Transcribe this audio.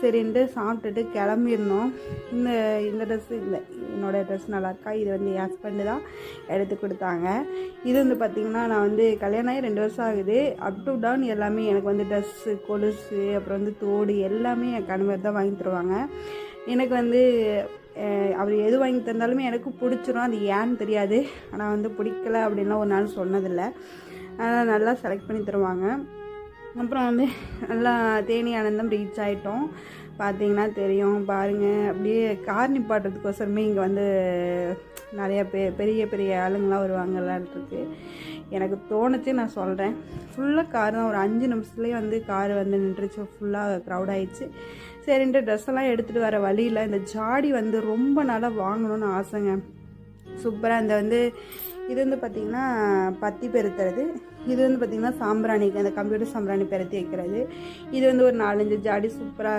சரின்ட்டு சாப்பிட்டுட்டு கிளம்பிடணும். இந்த ட்ரெஸ்ஸு இல்லை, என்னோடய ட்ரெஸ் நல்லாயிருக்கா, இது வந்து என் ஹஸ்பண்டு தான் எடுத்து கொடுத்தாங்க. இது வந்து பார்த்திங்கன்னா நான் வந்து கல்யாணம் ஆகி 2 வருஷம் ஆகுது. அப் டு டவுன் எல்லாமே எனக்கு வந்து ட்ரெஸ்ஸு, கொலுசு, அப்புறம் வந்து தோடு எல்லாமே என் கணவர் தான் வாங்கி தருவாங்க. எனக்கு வந்து அவர் எது வாங்கி தந்தாலுமே எனக்கு பிடிச்சிரும். அது ஏன்னு தெரியாது, ஆனால் வந்து பிடிக்கல அப்படின்லாம் ஒரு நாள் சொன்னதில்லை. அதனால் நல்லா செலக்ட் பண்ணி தருவாங்க. அப்புறம் வந்து நல்லா தேனி ஆனந்தம் ரீச் ஆகிட்டோம். பார்த்திங்கன்னா தெரியும் பாருங்கள், அப்படியே கார் நிப்பாட்டுறதுக்கோசரமே இங்கே வந்து நிறையா பெரிய பெரிய ஆளுங்களாம் வருவாங்கலான்ருக்கு. எனக்கு தோணுச்சு, நான் சொல்கிறேன். ஃபுல்லாக கார் தான். ஒரு 5 நிமிஷத்துலேயே வந்து கார் வந்து நின்றுச்சு, ஃபுல்லாக க்ரௌட் ஆகிடுச்சு. சரின்ட்டு ட்ரெஸ் எல்லாம் எடுத்துகிட்டு வர வழியில் இந்த ஜாடி வந்து ரொம்ப நாளாக வாங்கணும்னு ஆசைங்க. சூப்பராக இந்த வந்து இது வந்து பார்த்திங்கன்னா பத்தி பெருத்துறது, இது வந்து பார்த்திங்கன்னா சாம்பிராணிக்கு அந்த கம்ப்யூட்டர் சாம்பிராணி பெருத்தி வைக்கிறது. இது வந்து ஒரு 4-5 ஜாடி சூப்பராக